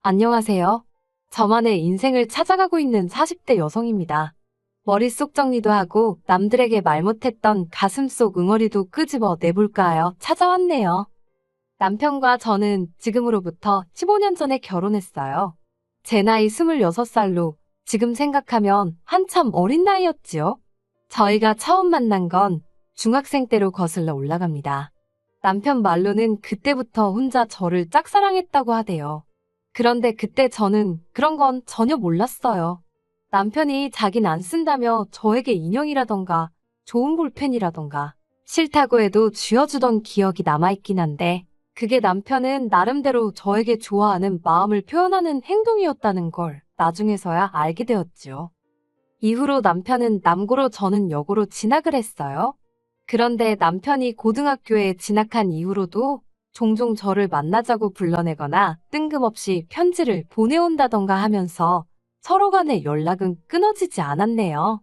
안녕하세요. 저만의 인생을 찾아가고 있는 40대 여성입니다. 머릿속 정리도 하고 남들에게 말 못했던 가슴속 응어리도 끄집어 내볼까 하여 찾아왔네요. 남편과 저는 지금으로부터 15년 전에 결혼했어요. 제 나이 26살로 지금 생각하면 한참 어린 나이였지요. 저희가 처음 만난 건 중학생 때로 거슬러 올라갑니다. 남편 말로는 그때부터 혼자 저를 짝사랑했다고 하대요. 그런데 그때 저는 그런 건 전혀 몰랐어요. 남편이 자긴 안 쓴다며 저에게 인형이라던가 좋은 볼펜이라던가 싫다고 해도 쥐어주던 기억이 남아있긴 한데 그게 남편은 나름대로 저에게 좋아하는 마음을 표현하는 행동이었다는 걸 나중에서야 알게 되었지요. 이후로 남편은 남고로 저는 여고로 진학을 했어요. 그런데 남편이 고등학교에 진학한 이후로도 종종 저를 만나자고 불러내거나 뜬금없이 편지를 보내온다던가 하면서 서로 간의 연락은 끊어지지 않았네요.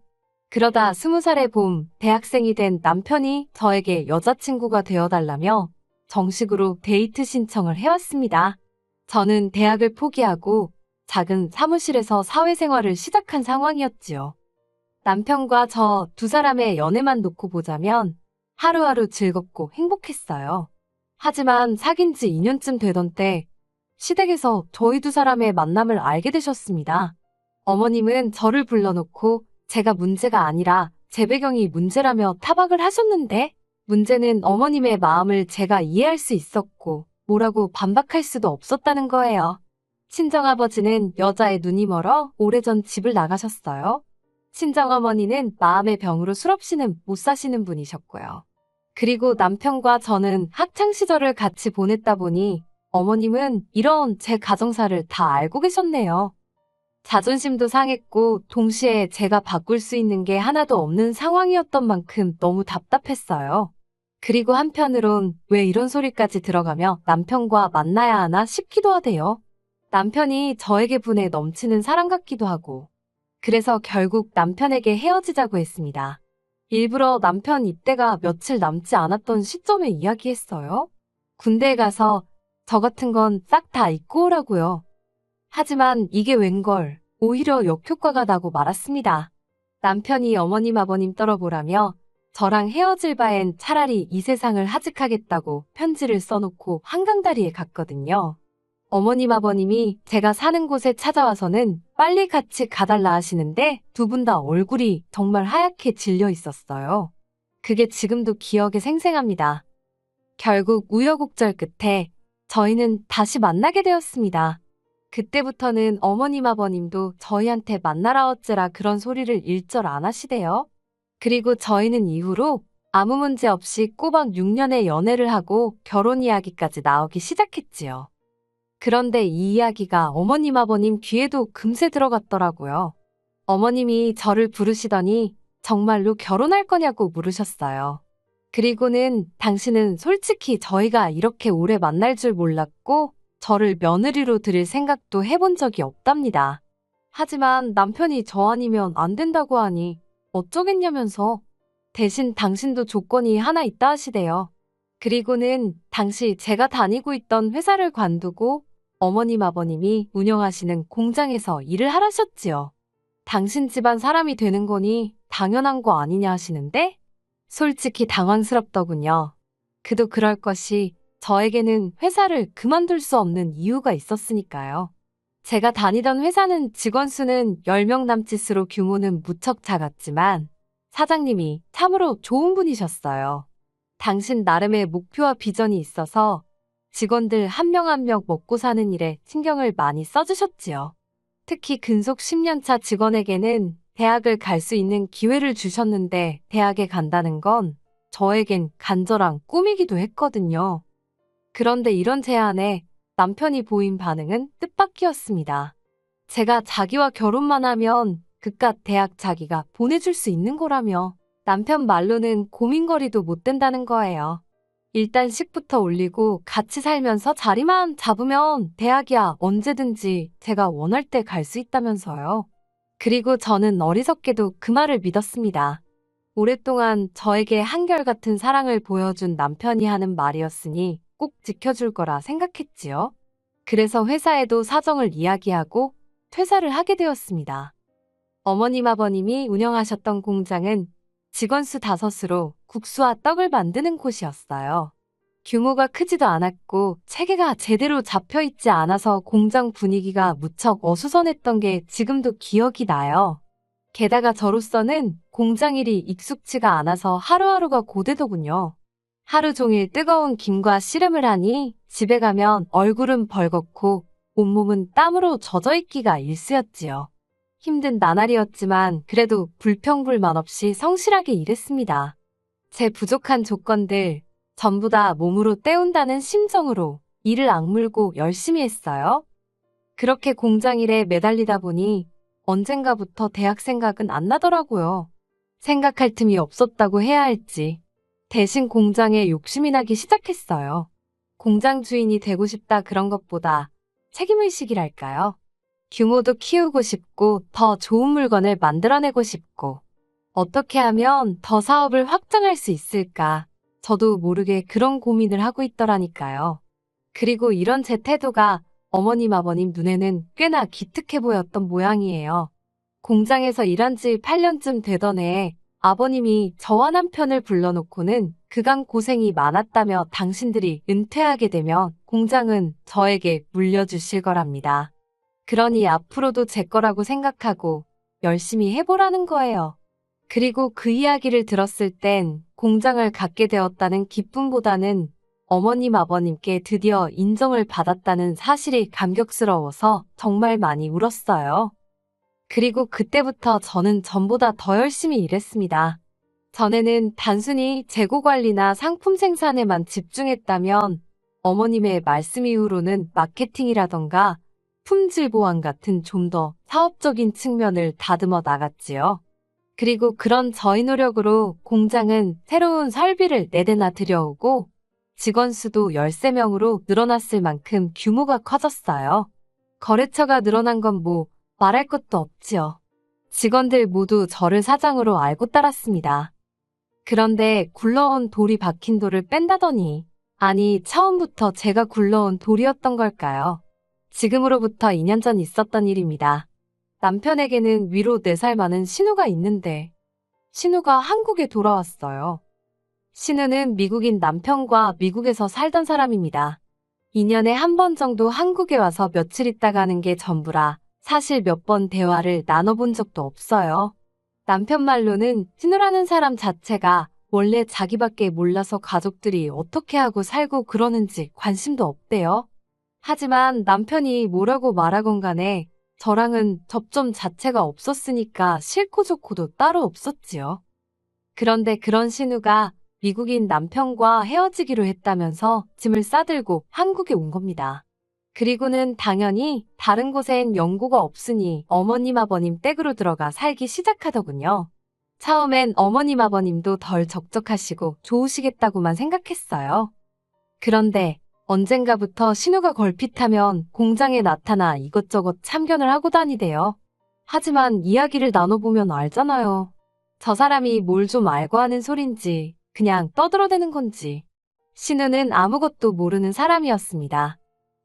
그러다 20살의 봄, 대학생이 된 남편이 저에게 여자친구가 되어달라며 정식으로 데이트 신청을 해왔습니다. 저는 대학을 포기하고 작은 사무실에서 사회생활을 시작한 상황이었지요. 남편과 저 두 사람의 연애만 놓고 보자면 하루하루 즐겁고 행복했어요. 하지만 사귄 지 2년쯤 되던 때 시댁에서 저희 두 사람의 만남을 알게 되셨습니다. 어머님은 저를 불러놓고 제가 문제가 아니라 제 배경이 문제라며 타박을 하셨는데 문제는 어머님의 마음을 제가 이해할 수 있었고 뭐라고 반박할 수도 없었다는 거예요. 친정아버지는 여자의 눈이 멀어 오래전 집을 나가셨어요. 친정어머니는 마음의 병으로 술 없이는 못 사시는 분이셨고요. 그리고 남편과 저는 학창시절을 같이 보냈다 보니 어머님은 이런 제 가정사를 다 알고 계셨네요. 자존심도 상했고 동시에 제가 바꿀 수 있는 게 하나도 없는 상황이었던 만큼 너무 답답했어요. 그리고 한편으론 왜 이런 소리까지 들어가며 남편과 만나야 하나 싶기도 하대요. 남편이 저에게 분에 넘치는 사람 같기도 하고. 그래서 결국 남편에게 헤어지자고 했습니다. 일부러 남편 입대가 며칠 남지 않았던 시점에 이야기했어요. 군대에 가서 저 같은 건 싹 다 잊고 오라고요. 하지만 이게 웬걸 오히려 역효과가 나고 말았습니다. 남편이 어머님 아버님 떨어보라며 저랑 헤어질 바엔 차라리 이 세상을 하직하겠다고 편지를 써놓고 한강다리에 갔거든요. 어머님 아버님이 제가 사는 곳에 찾아와서는 빨리 같이 가달라 하시는데 두 분 다 얼굴이 정말 하얗게 질려 있었어요. 그게 지금도 기억에 생생합니다. 결국 우여곡절 끝에 저희는 다시 만나게 되었습니다. 그때부터는 어머님 아버님도 저희한테 만나라 어째라 그런 소리를 일절 안 하시대요. 그리고 저희는 이후로 아무 문제 없이 꼬박 6년의 연애를 하고 결혼 이야기까지 나오기 시작했지요. 그런데 이 이야기가 어머님 아버님 귀에도 금세 들어갔더라고요. 어머님이 저를 부르시더니 정말로 결혼할 거냐고 물으셨어요. 그리고는 당신은 솔직히 저희가 이렇게 오래 만날 줄 몰랐고 저를 며느리로 드릴 생각도 해본 적이 없답니다. 하지만 남편이 저 아니면 안 된다고 하니 어쩌겠냐면서 대신 당신도 조건이 하나 있다 하시대요. 그리고는 당시 제가 다니고 있던 회사를 관두고 어머님 아버님이 운영하시는 공장에서 일을 하라셨지요. 당신 집안 사람이 되는 거니 당연한 거 아니냐 하시는데 솔직히 당황스럽더군요. 그도 그럴 것이 저에게는 회사를 그만둘 수 없는 이유가 있었으니까요. 제가 다니던 회사는 직원 수는 10명 남짓으로 규모는 무척 작았지만 사장님이 참으로 좋은 분이셨어요. 당신 나름의 목표와 비전이 있어서 직원들 한 명 한 명 먹고 사는 일에 신경을 많이 써주셨지요. 특히 근속 10년차 직원에게는 대학을 갈 수 있는 기회를 주셨는데 대학에 간다는 건 저에겐 간절한 꿈이기도 했거든요. 그런데 이런 제안에 남편이 보인 반응은 뜻밖이었습니다. 제가 자기와 결혼만 하면 그깟 대학 자기가 보내줄 수 있는 거라며 남편 말로는 고민거리도 못 된다는 거예요. 일단 식부터 올리고 같이 살면서 자리만 잡으면 대학이야 언제든지 제가 원할 때 갈 수 있다면서요. 그리고 저는 어리석게도 그 말을 믿었습니다. 오랫동안 저에게 한결같은 사랑을 보여준 남편이 하는 말이었으니 꼭 지켜줄 거라 생각했지요. 그래서 회사에도 사정을 이야기하고 퇴사를 하게 되었습니다. 어머님 아버님이 운영하셨던 공장은 직원 수 5으로 국수와 떡을 만드는 곳이었어요. 규모가 크지도 않았고 체계가 제대로 잡혀있지 않아서 공장 분위기가 무척 어수선했던 게 지금도 기억이 나요. 게다가 저로서는 공장 일이 익숙지가 않아서 하루하루가 고되더군요. 하루 종일 뜨거운 김과 씨름을 하니 집에 가면 얼굴은 벌겋고 온몸은 땀으로 젖어 있기가 일쑤였지요. 힘든 나날이었지만 그래도 불평불만 없이 성실하게 일했습니다. 제 부족한 조건들 전부 다 몸으로 때운다는 심정으로 이를 악물고 열심히 했어요. 그렇게 공장 일에 매달리다 보니 언젠가부터 대학 생각은 안 나더라고요. 생각할 틈이 없었다고 해야 할지. 대신 공장에 욕심이 나기 시작했어요. 공장 주인이 되고 싶다 그런 것보다 책임의식이랄까요. 규모도 키우고 싶고 더 좋은 물건을 만들어내고 싶고 어떻게 하면 더 사업을 확장할 수 있을까 저도 모르게 그런 고민을 하고 있더라니까요. 그리고 이런 제 태도가 어머님 아버님 눈에는 꽤나 기특해 보였던 모양이에요. 공장에서 일한 지 8년쯤 되던 해에 아버님이 저와 남편을 불러놓고는 그간 고생이 많았다며 당신들이 은퇴하게 되면 공장은 저에게 물려주실 거랍니다. 그러니 앞으로도 제 거라고 생각하고 열심히 해보라는 거예요. 그리고 그 이야기를 들었을 땐 공장을 갖게 되었다는 기쁨보다는 어머님 아버님께 드디어 인정을 받았다는 사실이 감격스러워서 정말 많이 울었어요. 그리고 그때부터 저는 전보다 더 열심히 일했습니다. 전에는 단순히 재고 관리나 상품 생산에만 집중했다면 어머님의 말씀 이후로는 마케팅이라던가 품질 보완 같은 좀 더 사업적인 측면을 다듬어 나갔지요. 그리고 그런 저희 노력으로 공장은 새로운 설비를 4대나 들여오고 직원 수도 13명으로 늘어났을 만큼 규모가 커졌어요. 거래처가 늘어난 건 뭐 말할 것도 없지요. 직원들 모두 저를 사장으로 알고 따랐습니다. 그런데 굴러온 돌이 박힌 돌을 뺀다더니 아니 처음부터 제가 굴러온 돌이었던 걸까요? 지금으로부터 2년 전 있었던 일입니다. 남편에게는 위로 4살 많은 신우가 있는데 신우가 한국에 돌아왔어요. 신우는 미국인 남편과 미국에서 살던 사람입니다. 2년에 한 번 정도 한국에 와서 며칠 있다 가는 게 전부라 사실 몇 번 대화를 나눠본 적도 없어요. 남편 말로는 신우라는 사람 자체가 원래 자기밖에 몰라서 가족들이 어떻게 하고 살고 그러는지 관심도 없대요. 하지만 남편이 뭐라고 말하건 간에 저랑은 접점 자체가 없었으니까 싫고 좋고도 따로 없었지요. 그런데 그런 신우가 미국인 남편과 헤어지기로 했다면서 짐을 싸들고 한국에 온 겁니다. 그리고는 당연히 다른 곳엔 연고가 없으니 어머님 아버님 댁으로 들어가 살기 시작하더군요. 처음엔 어머님 아버님도 덜 적적하시고 좋으시겠다고만 생각했어요. 그런데 언젠가부터 신우가 걸핏하면 공장에 나타나 이것저것 참견을 하고 다니대요. 하지만 이야기를 나눠보면 알잖아요. 저 사람이 뭘 좀 알고 하는 소린지 그냥 떠들어대는 건지. 신우는 아무것도 모르는 사람이었습니다.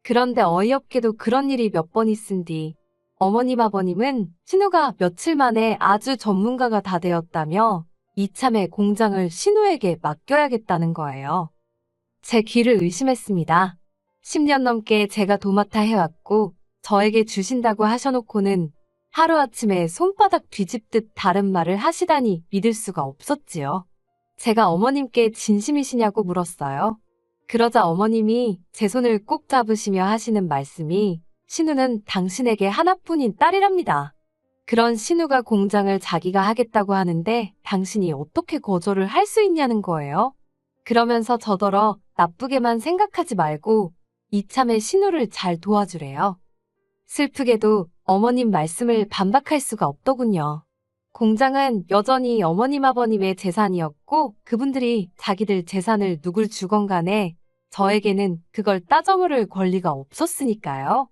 그런데 어이없게도 그런 일이 몇 번 있은 뒤 어머님 아버님은 신우가 며칠 만에 아주 전문가가 다 되었다며 이참에 공장을 신우에게 맡겨야겠다는 거예요. 제 귀를 의심했습니다. 10년 넘게 제가 도맡아 해왔고 저에게 주신다고 하셔놓고는 하루아침에 손바닥 뒤집듯 다른 말을 하시다니 믿을 수가 없었지요. 제가 어머님께 진심이시냐고 물었어요. 그러자 어머님이 제 손을 꼭 잡으시며 하시는 말씀이 신우는 당신에게 하나뿐인 딸이랍니다. 그런 신우가 공장을 자기가 하겠다고 하는데 당신이 어떻게 거절을 할 수 있냐는 거예요. 그러면서 저더러 나쁘게만 생각하지 말고 이참에 신우를 잘 도와주래요. 슬프게도 어머님 말씀을 반박할 수가 없더군요. 공장은 여전히 어머님 아버님의 재산이었고 그분들이 자기들 재산을 누굴 주건 간에 저에게는 그걸 따져 물을 권리가 없었으니까요.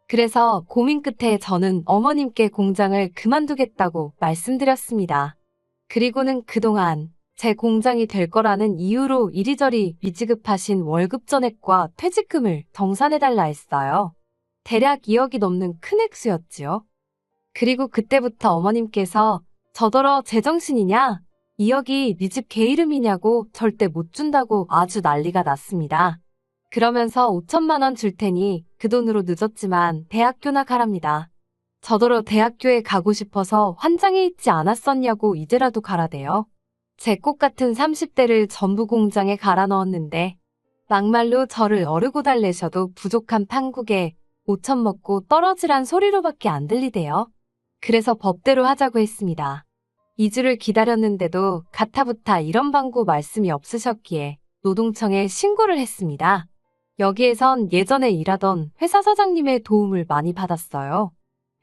그래서 고민 끝에 저는 어머님께 공장을 그만두겠다고 말씀드렸습니다. 그리고는 그동안 제 공장이 될 거라는 이유로 이리저리 미지급하신 월급 전액과 퇴직금을 정산해달라 했어요. 대략 2억이 넘는 큰 액수였지요. 그리고 그때부터 어머님께서 저더러 제정신이냐? 2억이 네 집 개 이름이냐고 절대 못 준다고 아주 난리가 났습니다. 그러면서 5천만 원 줄 테니 그 돈으로 늦었지만 대학교나 가랍니다. 저더러 대학교에 가고 싶어서 환장해 있지 않았었냐고 이제라도 가라대요. 제 꽃 같은 30대를 전부 공장에 갈아 넣었는데 막말로 저를 어르고 달래셔도 부족한 판국에 5천 먹고 떨어지란 소리로밖에 안 들리대요. 그래서 법대로 하자고 했습니다. 2주를 기다렸는데도 가타부타 이런 방구 말씀이 없으셨기에 노동청에 신고를 했습니다. 여기에선 예전에 일하던 회사 사장님의 도움을 많이 받았어요.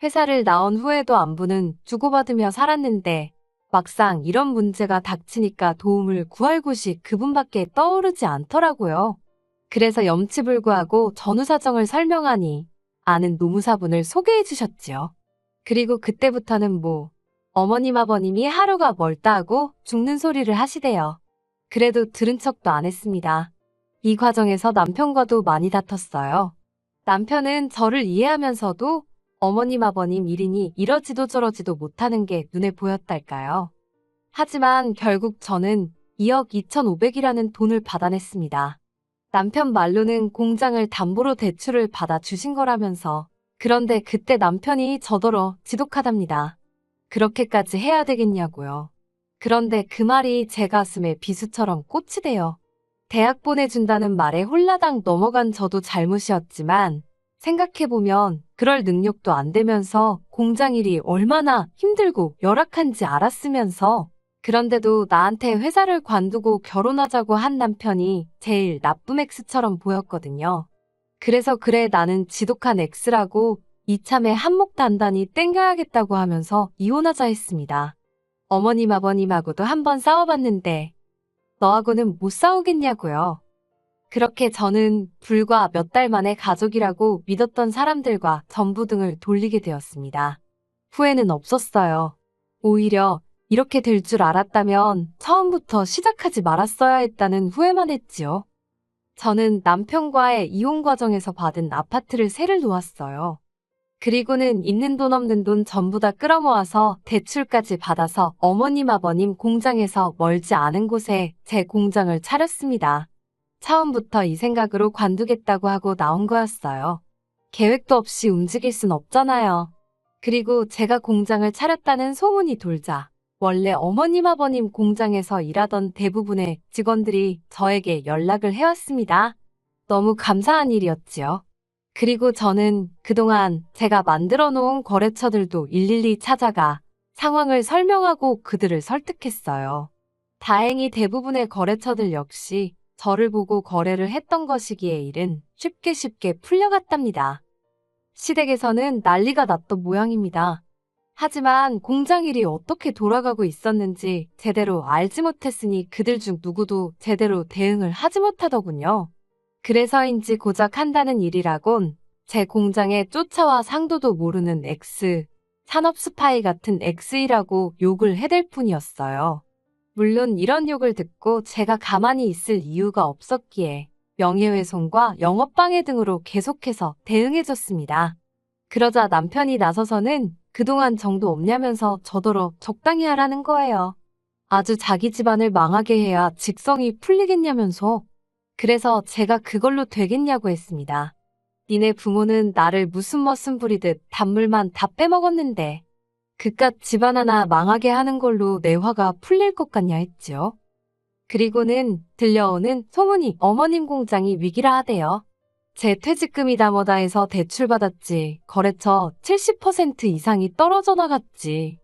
회사를 나온 후에도 안부는 주고받으며 살았는데 막상 이런 문제가 닥치니까 도움을 구할 곳이 그분밖에 떠오르지 않더라고요. 그래서 염치불구하고 전후 사정을 설명하니 아는 노무사분을 소개해 주셨지요. 그리고 그때부터는 어머님 아버님이 하루가 멀다 하고 죽는 소리를 하시대요. 그래도 들은 척도 안 했습니다. 이 과정에서 남편과도 많이 다퉜어요. 남편은 저를 이해하면서도 어머님 아버님 일이니 이러지도 저러지도 못하는 게 눈에 보였달까요. 하지만 결국 저는 2억 2,500이라는 돈을 받아냈습니다. 남편 말로는 공장을 담보로 대출을 받아 주신 거라면서. 그런데 그때 남편이 저더러 지독하답니다. 그렇게까지 해야 되겠냐고요. 그런데 그 말이 제 가슴에 비수처럼 꽂히대요. 대학 보내준다는 말에 홀라당 넘어간 저도 잘못이었지만 생각해보면 그럴 능력도 안 되면서 공장 일이 얼마나 힘들고 열악한지 알았으면서 그런데도 나한테 회사를 관두고 결혼하자고 한 남편이 제일 나쁜 X처럼 보였거든요. 그래서 그래 나는 지독한 X라고 이참에 한몫 단단히 땡겨야겠다고 하면서 이혼하자 했습니다. 어머님 아버님하고도 한번 싸워봤는데 너하고는 못 싸우겠냐고요. 그렇게 저는 불과 몇 달 만에 가족이라고 믿었던 사람들과 전부등을 돌리게 되었습니다. 후회는 없었어요. 오히려 이렇게 될 줄 알았다면 처음부터 시작하지 말았어야 했다는 후회만 했지요. 저는 남편과의 이혼 과정에서 받은 아파트를 세를 놓았어요. 그리고는 있는 돈 없는 돈 전부 다 끌어모아서 대출까지 받아서 어머님 아버님 공장에서 멀지 않은 곳에 제 공장을 차렸습니다. 처음부터 이 생각으로 관두겠다고 하고 나온 거였어요. 계획도 없이 움직일 순 없잖아요. 그리고 제가 공장을 차렸다는 소문이 돌자 원래 어머님 아버님 공장에서 일하던 대부분의 직원들이 저에게 연락을 해왔습니다. 너무 감사한 일이었지요. 그리고 저는 그동안 제가 만들어 놓은 거래처들도 일일이 찾아가 상황을 설명하고 그들을 설득했어요. 다행히 대부분의 거래처들 역시 저를 보고 거래를 했던 것이기에 일은 쉽게 풀려갔답니다. 시댁에서는 난리가 났던 모양입니다. 하지만 공장 일이 어떻게 돌아가고 있었는지 제대로 알지 못했으니 그들 중 누구도 제대로 대응을 하지 못하더군요. 그래서인지 고작 한다는 일이라곤 제 공장에 쫓아와 상도도 모르는 X, 산업 스파이 같은 X이라고 욕을 해댈 뿐이었어요. 물론 이런 욕을 듣고 제가 가만히 있을 이유가 없었기에 명예훼손과 영업방해 등으로 계속해서 대응해줬습니다. 그러자 남편이 나서서는 그동안 정도 없냐면서 저더러 적당히 하라는 거예요. 아주 자기 집안을 망하게 해야 직성이 풀리겠냐면서. 그래서 제가 그걸로 되겠냐고 했습니다. 니네 부모는 나를 무슨 머슴 부리듯 단물만 다 빼먹었는데 그깟 집안 하나 망하게 하는 걸로 내 화가 풀릴 것 같냐 했지요. 그리고는 들려오는 소문이 어머님 공장이 위기라 하대요. 제 퇴직금이 다 뭐다 해서 대출받았지. 거래처 70% 이상이 떨어져 나갔지.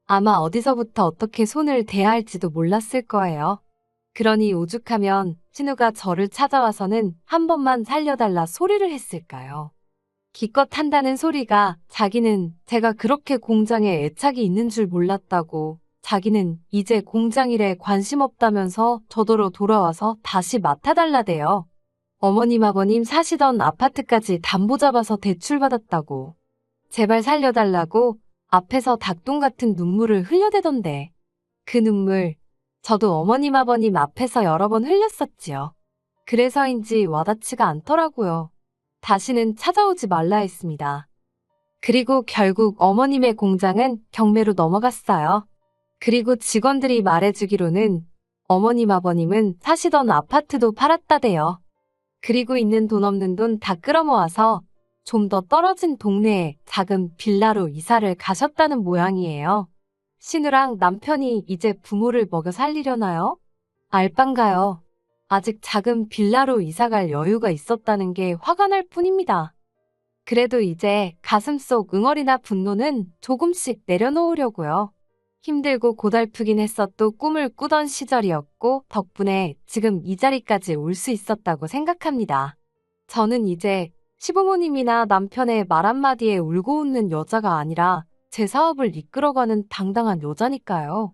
아마 어디서부터 어떻게 손을 대야 할지도 몰랐을 거예요. 그러니 오죽하면 신우가 저를 찾아와서는 한 번만 살려달라 소리를 했을까요? 기껏 한다는 소리가 자기는 제가 그렇게 공장에 애착이 있는 줄 몰랐다고, 자기는 이제 공장 일에 관심 없다면서 저더러 돌아와서 다시 맡아달라대요. 어머님 아버님 사시던 아파트까지 담보 잡아서 대출받았다고, 제발 살려달라고 앞에서 닭똥 같은 눈물을 흘려대던데 그 눈물 저도 어머님 아버님 앞에서 여러 번 흘렸었지요. 그래서인지 와닿지가 않더라고요. 다시는 찾아오지 말라 했습니다. 그리고 결국 어머님의 공장은 경매로 넘어갔어요. 그리고 직원들이 말해주기로는 어머님 아버님은 사시던 아파트도 팔았다대요. 그리고 있는 돈 없는 돈 다 끌어모아서 좀 더 떨어진 동네에 작은 빌라로 이사를 가셨다는 모양이에요. 신우랑 남편이 이제 부모를 먹여 살리려나요? 알빵가요. 아직 작은 빌라로 이사갈 여유가 있었다는 게 화가 날 뿐입니다. 그래도 이제 가슴속 응어리나 분노는 조금씩 내려놓으려고요. 힘들고 고달프긴 했어도 꿈을 꾸던 시절이었고 덕분에 지금 이 자리까지 올 수 있었다고 생각합니다. 저는 이제 시부모님이나 남편의 말 한마디에 울고 웃는 여자가 아니라 제 사업을 이끌어가는 당당한 여자니까요.